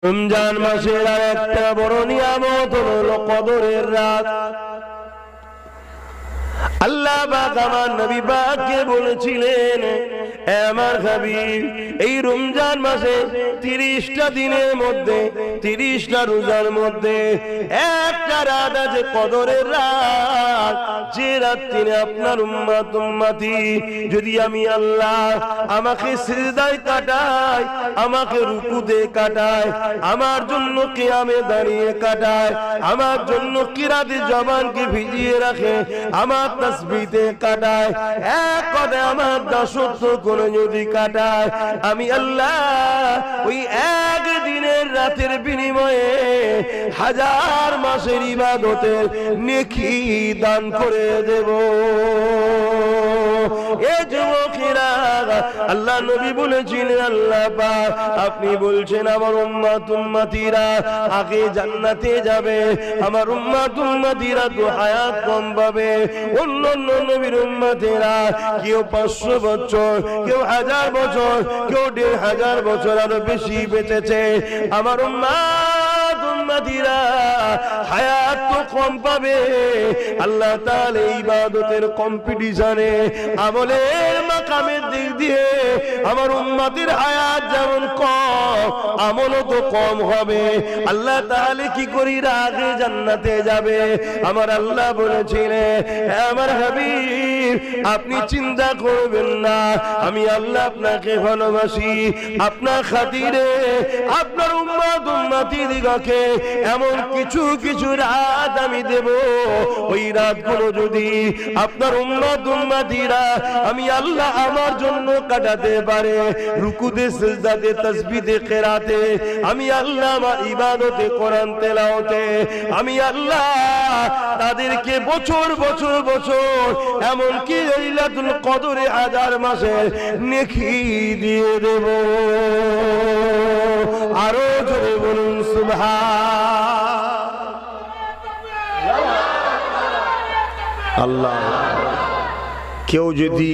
রমজান মাসের আর একটা বড় নিয়ামত হলো কদরের রাত। আল্লাহ পাক আমার নবী পাককে বলেছিলেন, এ আমার হাবিব, এই রমজান মাসে 30টা দিনের মধ্যে 30টা রোজার মধ্যে একটা রাত আছে কদরের রাত, যে রাত্রে আপনার উম্মত উম্মতি যদি আমি আল্লাহ আমাকে সিজদায় কাটায়, আমাকে রুকুতে কাটায়, আমার জন্য কিয়ামে দাঁড়িয়ে কাটায়, আমার জন্য কিরাতে জবানকে ভিজিয়ে রাখে, আমার তাসবিতে কাটায়, এক কথায় আমার দাসত্ব করে যদি কাটায়, আমি আল্লাহ ওই এক দিনের রাতের বিনিময়ে 1000 মাসের ইবাদতের নেকি দান করে দেব। এ যুবকেরা, আল্লাহ নবী বলেছিলেন, আল্লাহ পাক আপনি বলছেন আমার উম্মত উম্মতিরা আগে জান্নাতে যাবে, আমার উম্মত উম্মতিরা তো হায়াত কম পাবে। অন্য নবীর উম্মতেরা কেউ 500 বছর, কেউ 1000 বছর, কেউ 1500 বছর আরো বেশি বেঁচেছে। আমার উম্মত উম্মতিরা হায়াত তো কম পাবে। আল্লাহ তাআলা ইবাদতের কম্পিটিশনে, আমলের মাকামের দিক দিয়ে আমার উম্মতের হায়াত যেমন কম, আমলও তো কম হবে। আল্লাহ তাআলা কি করি আগে জান্নাতে যাবে। আমার আল্লাহ বলেছিলেন, হে আমার হাবিব, আপনি চিন্তা করবেন না, আমি আল্লাহ আপনাকে ভালোবাসি, আপনার খাতিরে আপনার উম্মত উম্মতিদিগকে এমন কিছু কিছু রাত আমি দেব, ওই রাতগুলো যদি আপনার উম্মত উম্মতিরা আমি আল্লাহ আমার জন্য কাটাতে পারে, রুকুতে সিজদাতে তাসবিহে কিরাতে, আমি আল্লাহ আমার ইবাদতে কোরআন তেলাওয়াতে, আমি আল্লাহ তাদেরকে বছর বছর বছর এমনকি লাইলাতুল কদরে 1000 মাসের নেকি দিয়ে দেব। আরো জোরে বলুন সুবহান আল্লাহ। কেউ যদি